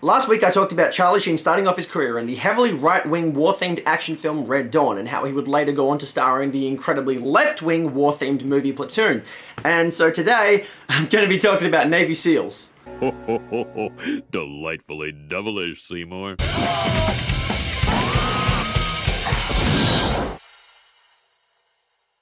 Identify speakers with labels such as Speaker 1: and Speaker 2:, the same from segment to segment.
Speaker 1: Last week I talked about Charlie Sheen starting off his career in the heavily right-wing war-themed action film Red Dawn and how he would later go on to star in the incredibly left-wing war-themed movie Platoon. And so today I'm going to be talking about Navy SEALs.
Speaker 2: Ho ho ho ho, delightfully devilish, Seymour.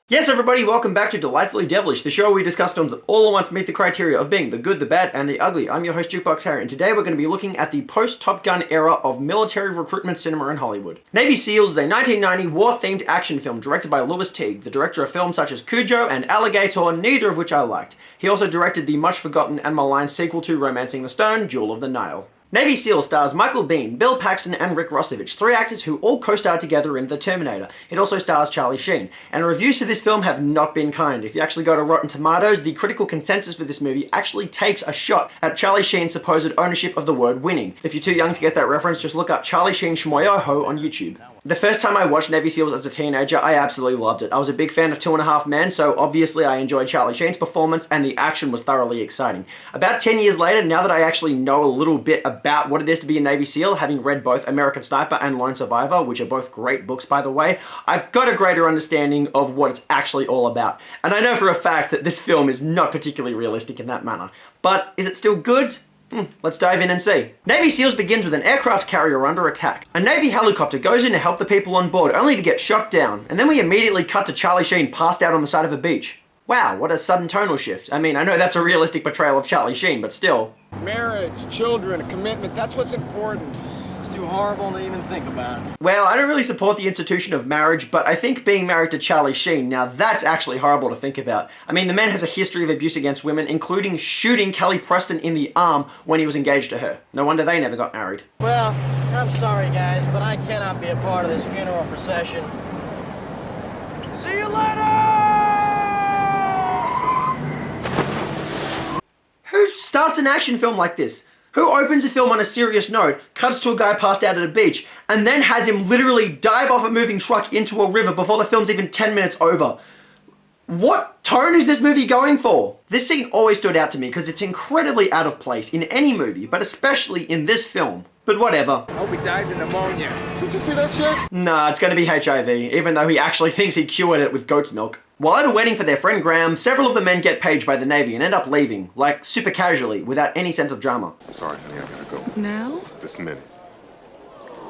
Speaker 1: Yes everybody, welcome back to Delightfully Devilish, the show where we discuss films that all at once meet the criteria of being the good, the bad, and the ugly. I'm your host Jukebox Harry, and today we're going to be looking at the post-Top Gun era of military recruitment cinema in Hollywood. Navy SEALs is a 1990 war-themed action film directed by Louis Teague, the director of films such as Cujo and Alligator, neither of which I liked. He also directed the much-forgotten and maligned sequel to Romancing the Stone, Jewel of the Nile. Navy SEALs stars Michael Biehn, Bill Paxton, and Rick Rossovich, three actors who all co-starred together in The Terminator. It also stars Charlie Sheen. And reviews for this film have not been kind. If you actually go to Rotten Tomatoes, the critical consensus for this movie actually takes a shot at Charlie Sheen's supposed ownership of the word winning. If you're too young to get that reference, just look up Charlie Sheen Shmoyoho on YouTube. The first time I watched Navy SEAls as a teenager, I absolutely loved it. I was a big fan of 2.5 Men, so obviously I enjoyed Charlie Sheen's performance, and the action was thoroughly exciting. About 10 years later, now that I actually know a little bit about what it is to be a Navy SEAL, having read both American Sniper and Lone Survivor, which are both great books by the way, I've got a greater understanding of what it's actually all about. And I know for a fact that this film is not particularly realistic in that manner. But is it still good? Let's dive in and see. Navy SEAls begins with an aircraft carrier under attack. A Navy helicopter goes in to help the people on board, only to get shot down, and then we immediately cut to Charlie Sheen passed out on the side of a beach. Wow, what a sudden tonal shift. I mean, I know that's a realistic portrayal of Charlie Sheen, but still.
Speaker 3: Marriage, children, commitment, that's what's important. It's too horrible to even think about.
Speaker 1: Well, I don't really support the institution of marriage, but I think being married to Charlie Sheen, now that's actually horrible to think about. I mean, the man has a history of abuse against women, including shooting Kelly Preston in the arm when he was engaged to her. No wonder they never got married.
Speaker 4: Well, I'm sorry guys, but I cannot be a part of this funeral procession. See you later!
Speaker 1: Who starts an action film like this? Who opens a film on a serious note, cuts to a guy passed out at a beach, and then has him literally dive off a moving truck into a river before the film's even 10 minutes over? What tone is this movie going for? This scene always stood out to me because it's incredibly out of place in any movie, but especially in this film. But whatever.
Speaker 3: I hope he dies of pneumonia.
Speaker 5: Did you see that shit?
Speaker 1: Nah, it's gonna be HIV, even though he actually thinks he cured it with goat's milk. While at a wedding for their friend Graham, several of the men get paged by the Navy and end up leaving, like super casually, without any sense of drama.
Speaker 5: Sorry, honey, I gotta go.
Speaker 6: Now?
Speaker 5: This minute.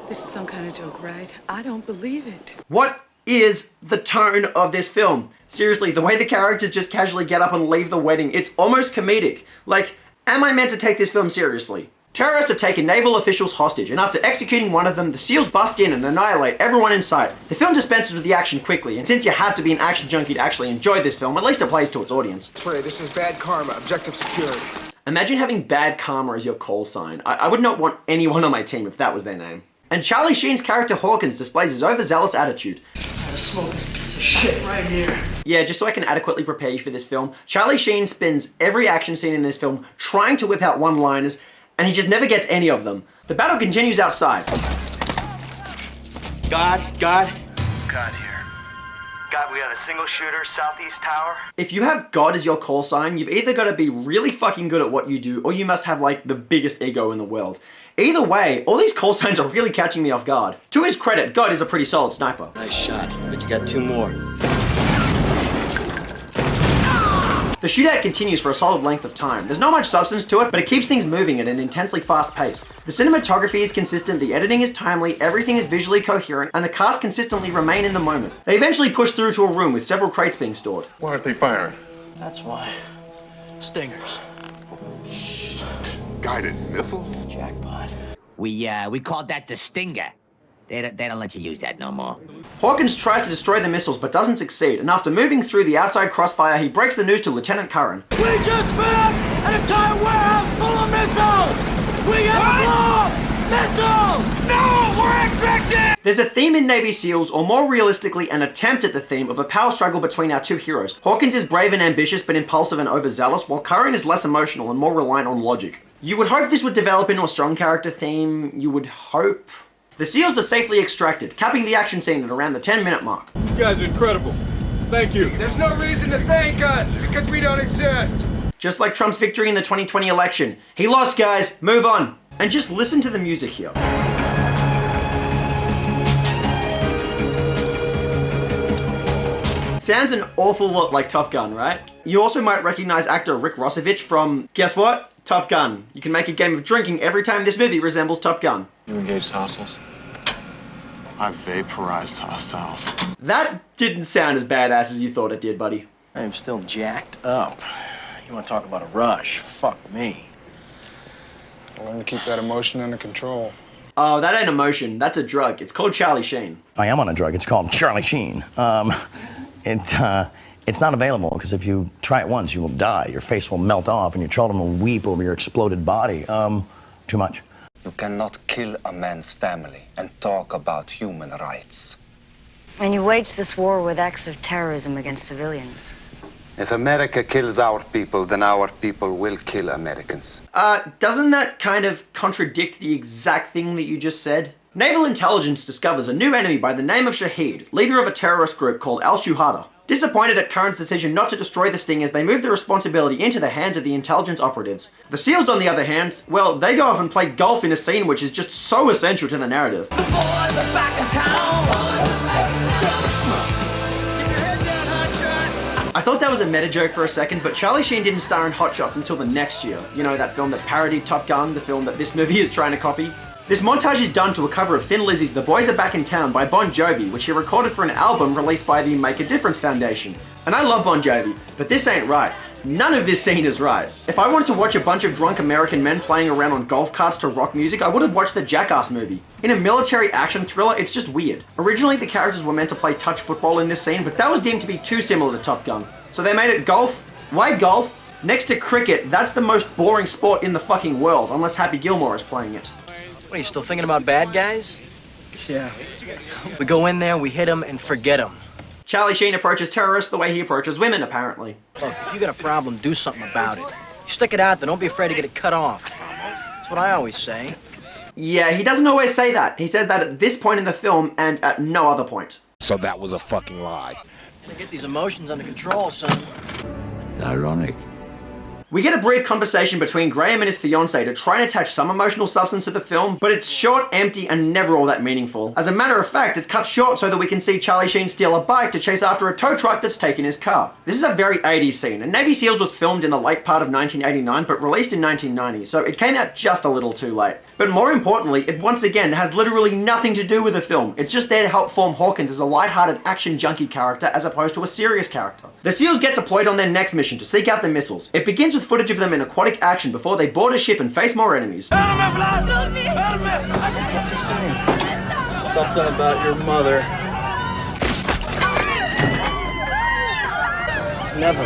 Speaker 6: This is some kind of joke, right? I don't believe it.
Speaker 1: What is the tone of this film? Seriously, the way the characters just casually get up and leave the wedding, it's almost comedic. Like, am I meant to take this film seriously? Terrorists have taken naval officials hostage, and after executing one of them, the SEALs bust in and annihilate everyone in sight. The film dispenses with the action quickly, and since you have to be an action junkie to actually enjoy this film, at least it plays to its audience.
Speaker 3: Trey, this is bad karma. Objective security.
Speaker 1: Imagine having bad karma as your call sign. I would not want anyone on my team if that was their name. And Charlie Sheen's character Hawkins displays his overzealous attitude.
Speaker 4: I'm gonna smoke this piece of shit right here.
Speaker 1: Yeah, just so I can adequately prepare you for this film, Charlie Sheen spends every action scene in this film trying to whip out one-liners, and he just never gets any of them. The battle continues outside.
Speaker 7: God here. God, we got a single shooter, southeast tower.
Speaker 1: If you have God as your call sign, you've either got to be really fucking good at what you do, or you must have like the biggest ego in the world. Either way, all these call signs are really catching me off guard. To his credit, God is a pretty solid sniper.
Speaker 7: Nice shot, but you got two more.
Speaker 1: The shootout continues for a solid length of time. There's not much substance to it, but it keeps things moving at an intensely fast pace. The cinematography is consistent, the editing is timely, everything is visually coherent, and the cast consistently remain in the moment. They eventually push through to a room with several crates being stored.
Speaker 5: Why aren't they firing?
Speaker 4: That's why. Stingers.
Speaker 5: Guided missiles?
Speaker 4: Jackpot.
Speaker 8: We called that the Stinger. They don't let you use that no more.
Speaker 1: Hawkins tries to destroy the missiles but doesn't succeed, and after moving through the outside crossfire, he breaks the news to Lieutenant Curran.
Speaker 4: We just found an entire warehouse full of missiles! We gotta blow! Missiles! No! We're expected!
Speaker 1: There's a theme in Navy SEALs, or more realistically, an attempt at the theme of a power struggle between our two heroes. Hawkins is brave and ambitious but impulsive and overzealous, while Curran is less emotional and more reliant on logic. You would hope this would develop into a strong character theme, you would hope. The SEALs are safely extracted, capping the action scene at around the 10-minute mark.
Speaker 3: You guys are incredible. Thank you. There's no reason to thank us, because we don't exist.
Speaker 1: Just like Trump's victory in the 2020 election. He lost, guys. Move on. And just listen to the music here. Sounds an awful lot like Top Gun, right? You also might recognize actor Rick Rossovich from, guess what? Top Gun. You can make a game of drinking every time this movie resembles Top Gun.
Speaker 3: You engaged hostiles?
Speaker 9: I vaporized hostiles.
Speaker 1: That didn't sound as badass as you thought it did, buddy.
Speaker 3: I am still jacked up. You want to talk about a rush? Fuck me.
Speaker 10: Learn to keep that emotion under control.
Speaker 1: Oh, that ain't emotion. That's a drug. It's called Charlie Sheen.
Speaker 11: I am on a drug. It's called Charlie Sheen. It's not available because if you try it once, you will die. Your face will melt off and your children will weep over your exploded body. Too much.
Speaker 9: You cannot kill a man's family and talk about human rights.
Speaker 12: And you wage this war with acts of terrorism against civilians.
Speaker 9: If America kills our people, then our people will kill Americans.
Speaker 1: Doesn't that kind of contradict the exact thing that you just said? Naval intelligence discovers a new enemy by the name of Shahid, leader of a terrorist group called Al-Shuhada. Disappointed at Curran's decision not to destroy the Stingers, they move the responsibility into the hands of the intelligence operatives. The SEALs, on the other hand, well, they go off and play golf in a scene which is just so essential to the narrative.
Speaker 4: The boys are back in town.
Speaker 1: I thought that was a meta joke for a second, but Charlie Sheen didn't star in Hot Shots until the next year. You know, that film that parodied Top Gun, the film that this movie is trying to copy. This montage is done to a cover of Thin Lizzy's The Boys Are Back in Town by Bon Jovi, which he recorded for an album released by the Make a Difference Foundation. And I love Bon Jovi, but this ain't right. None of this scene is right. If I wanted to watch a bunch of drunk American men playing around on golf carts to rock music, I would have watched the Jackass movie. In a military action thriller, it's just weird. Originally, the characters were meant to play touch football in this scene, but that was deemed to be too similar to Top Gun. So they made it golf. Why golf? Next to cricket, that's the most boring sport in the fucking world, unless Happy Gilmore is playing it.
Speaker 3: What, are you still thinking about bad guys? Yeah. We go in there, we hit them, and forget them.
Speaker 1: Charlie Sheen approaches terrorists the way he approaches women, apparently.
Speaker 3: Look, if you got a problem, do something about it. You stick it out there, don't be afraid to get it cut off. That's what I always say.
Speaker 1: Yeah, he doesn't always say that. He says that at this point in the film and at no other point.
Speaker 13: So that was a fucking lie.
Speaker 3: Gotta get these emotions under control, son.
Speaker 2: Ironic.
Speaker 1: We get a brief conversation between Graham and his fiancée to try and attach some emotional substance to the film, but it's short, empty, and never all that meaningful. As a matter of fact, it's cut short so that we can see Charlie Sheen steal a bike to chase after a tow truck that's taken his car. This is a very 80s scene, and Navy SEALs was filmed in the late part of 1989, but released in 1990, so it came out just a little too late. But more importantly, it once again has literally nothing to do with the film. It's just there to help form Hawkins as a lighthearted action junkie character as opposed to a serious character. The SEALs get deployed on their next mission to seek out the missiles. It begins with footage of them in aquatic action before they board a ship and face more enemies.
Speaker 4: What's he saying? Something about your mother.
Speaker 3: Never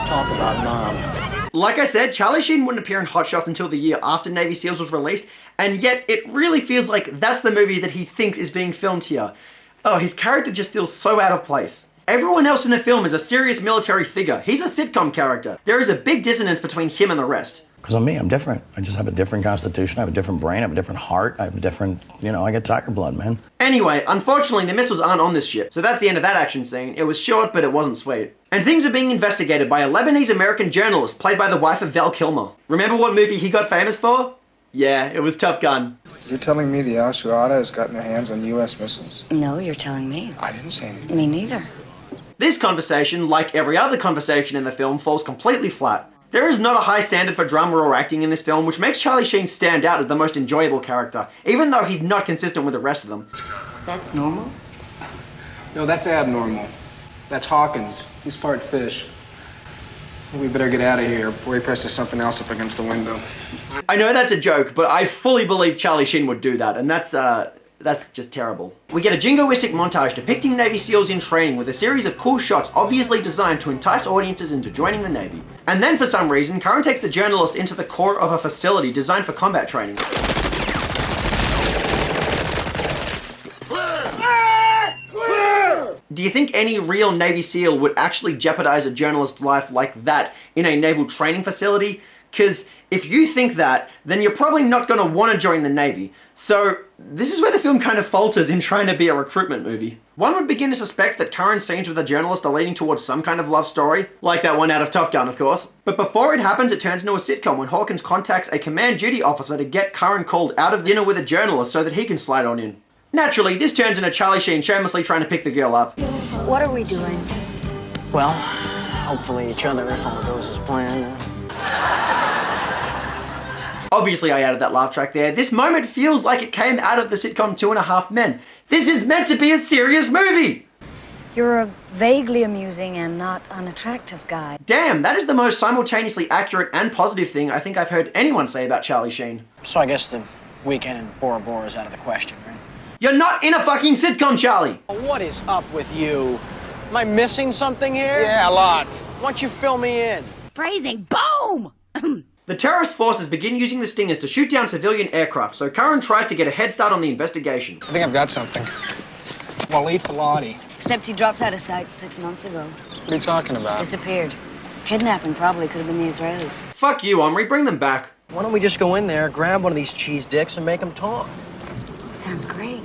Speaker 3: talk about mom.
Speaker 1: Like I said, Charlie Sheen wouldn't appear in Hot Shots until the year after Navy SEALs was released, and yet it really feels like that's the movie that he thinks is being filmed here. Oh, his character just feels so out of place. Everyone else in the film is a serious military figure. He's a sitcom character. There is a big dissonance between him and the rest.
Speaker 11: Because I'm me, I'm different. I just have a different constitution, I have a different brain, I have a different heart, I have a different, I get tiger blood, man.
Speaker 1: Anyway, unfortunately, the missiles aren't on this ship, so that's the end of that action scene. It was short, but it wasn't sweet. And things are being investigated by a Lebanese-American journalist played by the wife of Val Kilmer. Remember what movie he got famous for? Yeah, it was Top Gun.
Speaker 10: You're telling me the Al-Shuhada has gotten their hands on U.S. missiles?
Speaker 12: No, you're telling me.
Speaker 10: I didn't say anything.
Speaker 12: Me neither.
Speaker 1: This conversation, like every other conversation in the film, falls completely flat. There is not a high standard for drama or acting in this film, which makes Charlie Sheen stand out as the most enjoyable character, even though he's not consistent with the rest of them.
Speaker 12: That's normal?
Speaker 10: No, that's abnormal. That's Hawkins. He's part fish. We better get out of here before he presses something else up against the window.
Speaker 1: I know that's a joke, but I fully believe Charlie Sheen would do that, and that's just terrible. We get a jingoistic montage depicting Navy SEALs in training with a series of cool shots obviously designed to entice audiences into joining the Navy. And then for some reason, Curran takes the journalist into the core of a facility designed for combat training. Do you think any real Navy SEAL would actually jeopardize a journalist's life like that in a naval training facility? Because if you think that, then you're probably not going to want to join the Navy. So this is where the film kind of falters in trying to be a recruitment movie. One would begin to suspect that Curran's scenes with a journalist are leading towards some kind of love story, like that one out of Top Gun, of course. But before it happens, it turns into a sitcom when Hawkins contacts a command duty officer to get Curran called out of dinner with a journalist so that he can slide on in. Naturally, this turns into Charlie Sheen shamelessly trying to pick the girl up.
Speaker 12: What are we doing?
Speaker 3: Well, hopefully each other if all goes as planned.
Speaker 1: Obviously I added that laugh track there. This moment feels like it came out of the sitcom 2.5 Men. This is meant to be a serious movie!
Speaker 12: You're a vaguely amusing and not unattractive guy.
Speaker 1: Damn, that is the most simultaneously accurate and positive thing I think I've heard anyone say about Charlie Sheen.
Speaker 3: So I guess the weekend in Bora Bora is out of the question, right?
Speaker 1: You're not in a fucking sitcom, Charlie!
Speaker 3: What is up with you? Am I missing something here?
Speaker 10: Yeah, a lot.
Speaker 3: Why don't you fill me in?
Speaker 6: Phrasing. Boom!
Speaker 1: The terrorist forces begin using the Stingers to shoot down civilian aircraft, so Curran tries to get a head start on the investigation.
Speaker 10: I think I've got something. Waleed Faladi.
Speaker 12: Except he dropped out of sight 6 months ago.
Speaker 10: What are you talking about?
Speaker 12: Disappeared. Kidnapping probably could have been the Israelis.
Speaker 1: Fuck you, Omri, bring them back.
Speaker 3: Why don't we just go in there, grab one of these cheese dicks, and make them talk?
Speaker 12: Sounds great.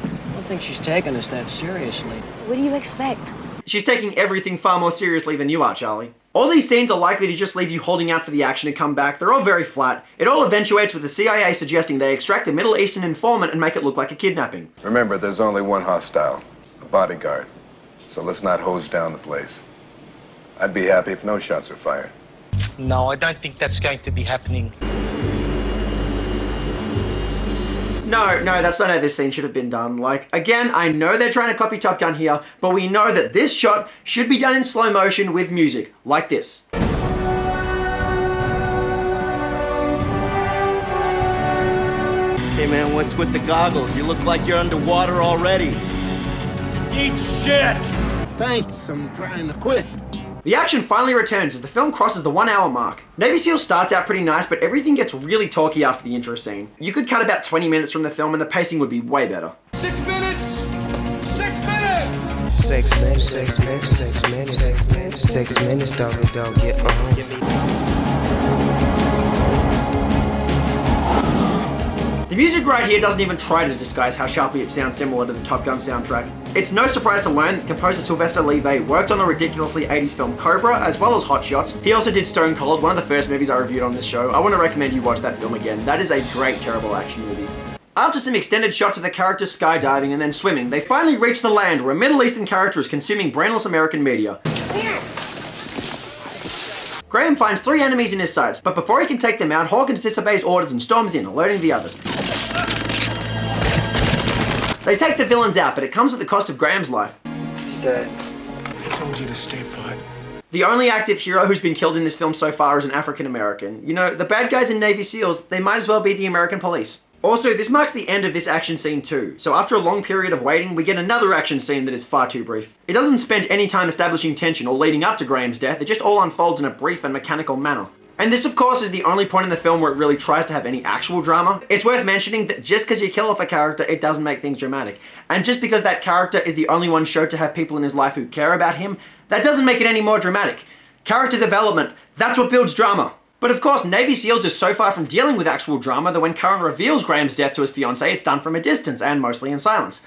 Speaker 3: I don't think she's taking us that seriously.
Speaker 12: What do you expect?
Speaker 1: She's taking everything far more seriously than you are, Charlie. All these scenes are likely to just leave you holding out for the action to come back. They're all very flat. It all eventuates with the CIA suggesting they extract a Middle Eastern informant and make it look like a kidnapping.
Speaker 5: Remember, there's only one hostile, a bodyguard. So let's not hose down the place. I'd be happy if no shots were fired.
Speaker 14: No, I don't think that's going to be happening.
Speaker 1: No, that's not how this scene should have been done. Like, again, I know they're trying to copy Top Gun here, but we know that this shot should be done in slow motion with music, like this.
Speaker 15: Hey man, what's with the goggles? You look like you're underwater already. Eat shit! Thanks, I'm trying to quit.
Speaker 1: The action finally returns as the film crosses the 1 hour mark. Navy SEAL starts out pretty nice, but everything gets really talky after the intro scene. You could cut about 20 minutes from the film and the pacing would be way better.
Speaker 4: 6 minutes! 6 minutes!
Speaker 16: 6 minutes, 6 minutes, 6 minutes, 6 minutes, 6 minutes, don't get on.
Speaker 1: The music right here doesn't even try to disguise how sharply it sounds similar to the Top Gun soundtrack. It's no surprise to learn that composer Sylvester Levay worked on the ridiculously 80s film Cobra, as well as Hot Shots. He also did Stone Cold, one of the first movies I reviewed on this show. I want to recommend you watch that film again. That is a great, terrible action movie. After some extended shots of the characters skydiving and then swimming, they finally reach the land where a Middle Eastern character is consuming brainless American media. Graham finds 3 enemies in his sights, but before he can take them out, Hawkins disobeys orders and storms in, alerting the others. They take the villains out, but it comes at the cost of Graham's life.
Speaker 3: He's dead. I told you to stay put.
Speaker 1: The only active hero who's been killed in this film so far is an African American. You know, the bad guys in Navy SEALs, they might as well be the American police. Also, this marks the end of this action scene too, so after a long period of waiting, we get another action scene that is far too brief. It doesn't spend any time establishing tension or leading up to Graham's death, it just all unfolds in a brief and mechanical manner. And this, of course, is the only point in the film where it really tries to have any actual drama. It's worth mentioning that just because you kill off a character, it doesn't make things dramatic. And just because that character is the only one shown to have people in his life who care about him, that doesn't make it any more dramatic. Character development, that's what builds drama. But of course, Navy SEALs is so far from dealing with actual drama that when Curran reveals Graham's death to his fiancée, it's done from a distance and mostly in silence.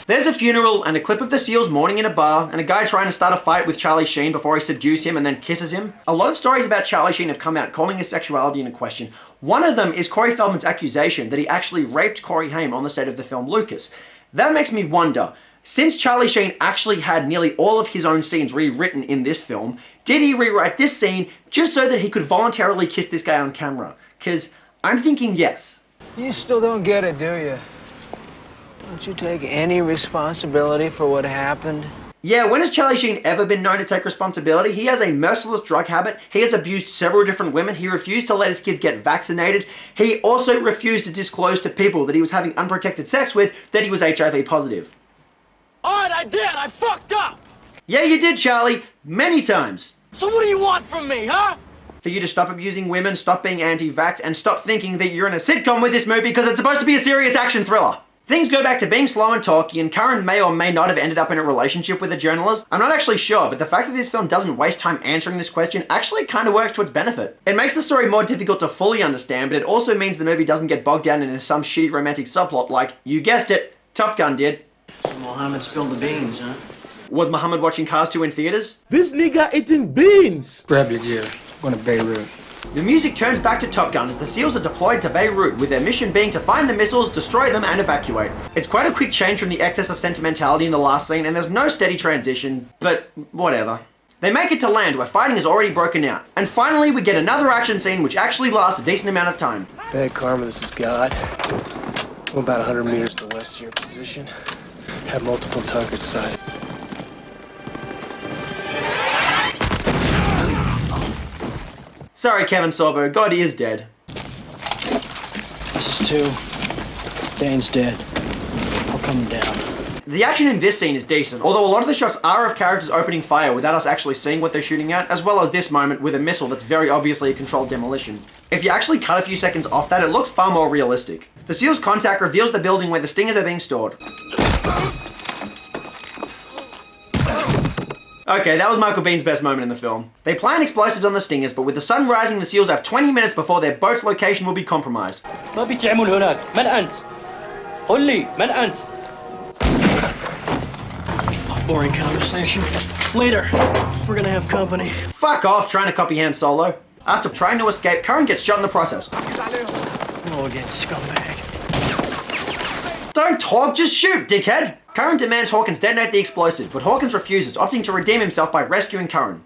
Speaker 1: There's a funeral and a clip of the SEALs mourning in a bar and a guy trying to start a fight with Charlie Sheen before he subdues him and then kisses him. A lot of stories about Charlie Sheen have come out calling his sexuality into question. One of them is Corey Feldman's accusation that he actually raped Corey Haim on the set of the film Lucas. That makes me wonder, since Charlie Sheen actually had nearly all of his own scenes rewritten in this film, did he rewrite this scene just so that he could voluntarily kiss this guy on camera? Because I'm thinking yes.
Speaker 3: You still don't get it, do you? Don't you take any responsibility for what happened?
Speaker 1: Yeah, when has Charlie Sheen ever been known to take responsibility? He has a merciless drug habit, he has abused several different women, he refused to let his kids get vaccinated, he also refused to disclose to people that he was having unprotected sex with that he was HIV positive.
Speaker 4: Alright, I did! I fucked up!
Speaker 1: Yeah, you did, Charlie. Many times.
Speaker 4: So what do you want from me, huh?
Speaker 1: For you to stop abusing women, stop being anti-vax, and stop thinking that you're in a sitcom with this movie because it's supposed to be a serious action thriller. Things go back to being slow and talky, and Karen may or may not have ended up in a relationship with a journalist. I'm not actually sure, but the fact that this film doesn't waste time answering this question actually kind of works to its benefit. It makes the story more difficult to fully understand, but it also means the movie doesn't get bogged down into some shitty romantic subplot like, you guessed it, Top Gun did.
Speaker 15: So Mohammed spilled the beans, huh?
Speaker 1: Was Muhammad watching Cars 2 in theaters?
Speaker 17: This nigga eating beans!
Speaker 10: Grab your gear. We're going to Beirut.
Speaker 1: The music turns back to Top Gun as the SEALs are deployed to Beirut, with their mission being to find the missiles, destroy them, and evacuate. It's quite a quick change from the excess of sentimentality in the last scene, and there's no steady transition, but whatever. They make it to land where fighting has already broken out, and finally we get another action scene which actually lasts a decent amount of time.
Speaker 16: Bad karma, this is God. I'm about 100 meters to the west of your position. Have multiple targets sighted.
Speaker 1: Sorry, Kevin Sorbo, God is dead.
Speaker 15: This is 2. Dane's dead. I'll come down.
Speaker 1: The action in this scene is decent, although a lot of the shots are of characters opening fire without us actually seeing what they're shooting at, as well as this moment with a missile that's very obviously a controlled demolition. If you actually cut a few seconds off that, it looks far more realistic. The SEAL's contact reveals the building where the stingers are being stored. Okay, that was Michael Biehn's best moment in the film. They plant explosives on the stingers, but with the sun rising, the SEALs have 20 minutes before their boat's location will be compromised.
Speaker 18: ما بتعمل هناك؟ من أنت؟ قل لي من أنت؟
Speaker 15: Boring conversation. Later, we're gonna have company.
Speaker 1: Fuck off trying to copy Han Solo. After trying to escape, Karen gets shot in the process.
Speaker 15: Oh, again, scumbag.
Speaker 1: Don't talk, just shoot, dickhead! Karen demands Hawkins detonate the explosive, but Hawkins refuses, opting to redeem himself by rescuing Karen.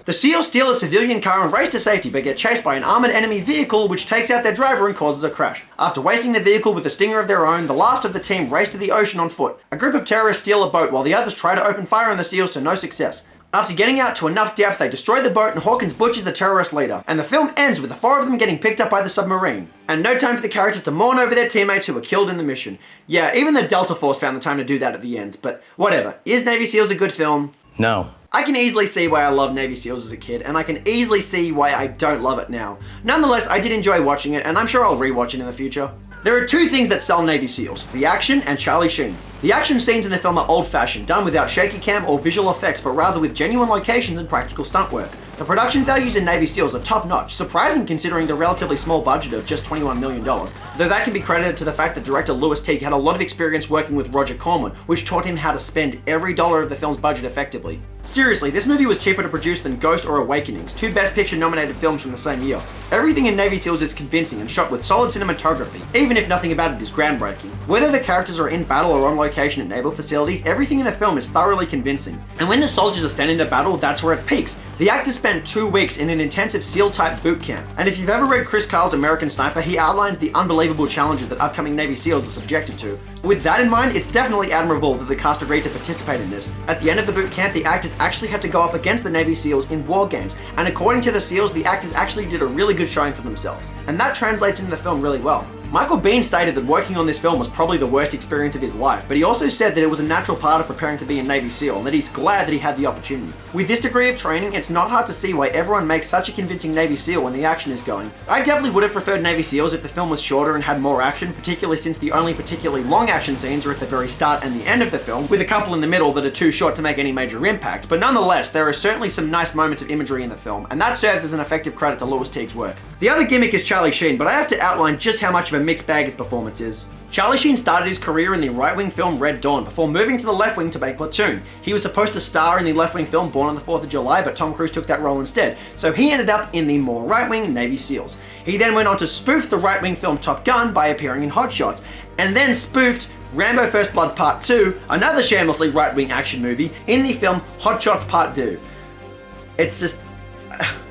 Speaker 1: The SEALs steal a civilian car and race to safety, but get chased by an armored enemy vehicle which takes out their driver and causes a crash. After wasting the vehicle with a stinger of their own, the last of the team race to the ocean on foot. A group of terrorists steal a boat while the others try to open fire on the SEALs to no success. After getting out to enough depth, they destroy the boat and Hawkins butchers the terrorist leader, and the film ends with the 4 of them getting picked up by the submarine. And no time for the characters to mourn over their teammates who were killed in the mission. Yeah, even the Delta Force found the time to do that at the end, but whatever. Is Navy SEALs a good film?
Speaker 11: No.
Speaker 1: I can easily see why I loved Navy SEALs as a kid, and I can easily see why I don't love it now. Nonetheless, I did enjoy watching it, and I'm sure I'll rewatch it in the future. There are 2 things that sell Navy SEALs, the action and Charlie Sheen. The action scenes in the film are old-fashioned, done without shaky cam or visual effects, but rather with genuine locations and practical stunt work. The production values in Navy SEALs are top-notch, surprising considering the relatively small budget of just $21 million, though that can be credited to the fact that director Louis Teague had a lot of experience working with Roger Corman, which taught him how to spend every dollar of the film's budget effectively. Seriously, this movie was cheaper to produce than Ghost or Awakenings, 2 Best Picture nominated films from the same year. Everything in Navy SEALs is convincing and shot with solid cinematography, even if nothing about it is groundbreaking. Whether the characters are in battle or on location at naval facilities, everything in the film is thoroughly convincing. And when the soldiers are sent into battle, that's where it peaks. The actors spent 2 weeks in an intensive SEAL-type boot camp, and if you've ever read Chris Kyle's American Sniper, he outlines the unbelievable challenges that upcoming Navy SEALs are subjected to. With that in mind, it's definitely admirable that the cast agreed to participate in this. At the end of the boot camp, the actors actually had to go up against the Navy SEALs in war games, and according to the SEALs, the actors actually did a really good showing for themselves. And that translates into the film really well. Michael Biehn stated that working on this film was probably the worst experience of his life, but he also said that it was a natural part of preparing to be a Navy SEAL, and that he's glad that he had the opportunity. With this degree of training, it's not hard to see why everyone makes such a convincing Navy SEAL when the action is going. I definitely would have preferred Navy SEALs if the film was shorter and had more action, particularly since the only particularly long action scenes are at the very start and the end of the film, with a couple in the middle that are too short to make any major impact, but nonetheless, there are certainly some nice moments of imagery in the film, and that serves as an effective credit to Louis Teague's work. The other gimmick is Charlie Sheen, but I have to outline just how much of a mixed bag his performance is. Charlie Sheen started his career in the right-wing film Red Dawn before moving to the left-wing to make Platoon. He was supposed to star in the left-wing film Born on the 4th of July, but Tom Cruise took that role instead, so he ended up in the more right-wing Navy SEALs. He then went on to spoof the right-wing film Top Gun by appearing in Hot Shots, and then spoofed Rambo First Blood Part 2, another shamelessly right-wing action movie, in the film Hot Shots Part 2. It's just...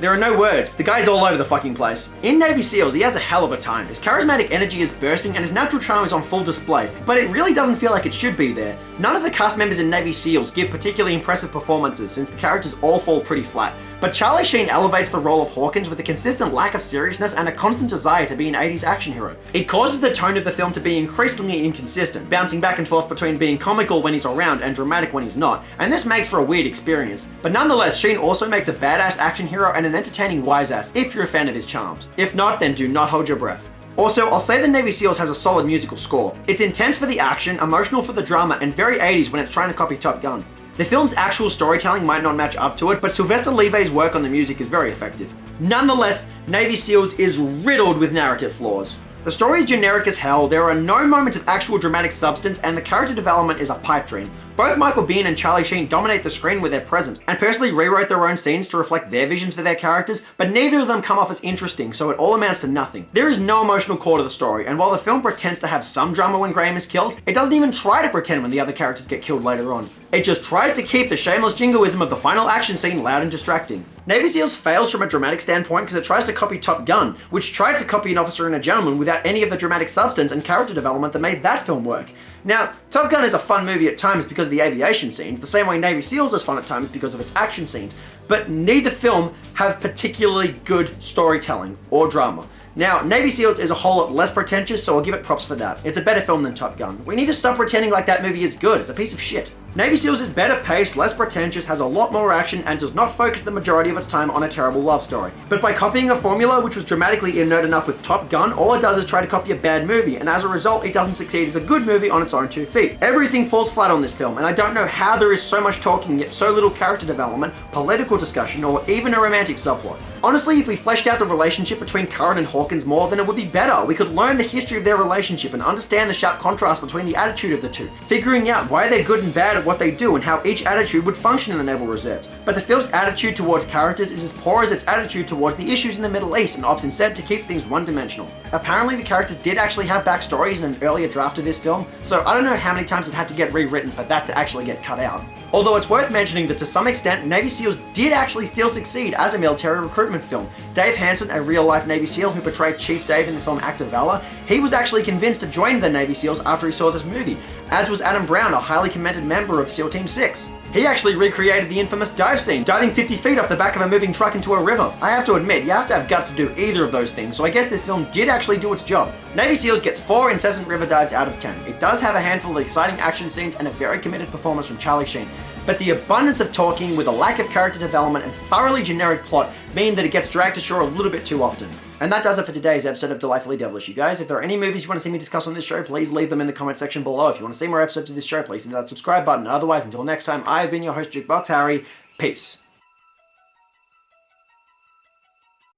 Speaker 1: there are no words. The guy's all over the fucking place. In Navy SEALs, he has a hell of a time. His charismatic energy is bursting and his natural charm is on full display, but it really doesn't feel like it should be there. None of the cast members in Navy SEALs give particularly impressive performances since the characters all fall pretty flat. But Charlie Sheen elevates the role of Hawkins with a consistent lack of seriousness and a constant desire to be an 80s action hero. It causes the tone of the film to be increasingly inconsistent, bouncing back and forth between being comical when he's around and dramatic when he's not, and this makes for a weird experience. But nonetheless, Sheen also makes a badass action hero and an entertaining wise-ass if you're a fan of his charms. If not, then do not hold your breath. Also, I'll say the Navy SEALs has a solid musical score. It's intense for the action, emotional for the drama, and very 80s when it's trying to copy Top Gun. The film's actual storytelling might not match up to it, but Sylvester Levy's work on the music is very effective. Nonetheless, Navy SEALs is riddled with narrative flaws. The story is generic as hell, there are no moments of actual dramatic substance, and the character development is a pipe dream. Both Michael Biehn and Charlie Sheen dominate the screen with their presence, and personally rewrote their own scenes to reflect their visions for their characters, but neither of them come off as interesting, so it all amounts to nothing. There is no emotional core to the story, and while the film pretends to have some drama when Graham is killed, it doesn't even try to pretend when the other characters get killed later on. It just tries to keep the shameless jingoism of the final action scene loud and distracting. Navy SEALs fails from a dramatic standpoint because it tries to copy Top Gun, which tried to copy An Officer and a Gentleman without any of the dramatic substance and character development that made that film work. Now, Top Gun is a fun movie at times because of the aviation scenes, the same way Navy SEALs is fun at times because of its action scenes, but neither film have particularly good storytelling or drama. Now, Navy SEALs is a whole lot less pretentious, so I'll give it props for that. It's a better film than Top Gun. We need to stop pretending like that movie is good. It's a piece of shit. Navy SEALs is better paced, less pretentious, has a lot more action, and does not focus the majority of its time on a terrible love story. But by copying a formula which was dramatically inert enough with Top Gun, all it does is try to copy a bad movie, and as a result, it doesn't succeed as a good movie on its own 2 feet. Everything falls flat on this film, and I don't know how there is so much talking yet so little character development, political discussion, or even a romantic subplot. Honestly, if we fleshed out the relationship between Curran and Hawkins more, then it would be better. We could learn the history of their relationship and understand the sharp contrast between the attitude of the two, figuring out why they're good and bad at what they do and how each attitude would function in the Naval Reserves. But the film's attitude towards characters is as poor as its attitude towards the issues in the Middle East and opts instead to keep things one-dimensional. Apparently the characters did actually have backstories in an earlier draft of this film, so I don't know how many times it had to get rewritten for that to actually get cut out. Although it's worth mentioning that to some extent, Navy SEALs did actually still succeed as a military recruitment film. Dave Hansen, a real-life Navy SEAL who portrayed Chief Dave in the film Act of Valor, he was actually convinced to join the Navy SEALs after he saw this movie, as was Adam Brown, a highly commended member of SEAL Team 6. He actually recreated the infamous dive scene, diving 50 feet off the back of a moving truck into a river. I have to admit, you have to have guts to do either of those things, so I guess this film did actually do its job. Navy SEALs gets 4 incessant river dives out of 10. It does have a handful of exciting action scenes and a very committed performance from Charlie Sheen, but the abundance of talking with a lack of character development and thoroughly generic plot mean that it gets dragged to shore a little bit too often. And that does it for today's episode of Delightfully Devilish, you guys. If there are any movies you want to see me discuss on this show, please leave them in the comment section below. If you want to see more episodes of this show, please hit that subscribe button. Otherwise, until next time, I've been your host, Jukebox Harry. Peace.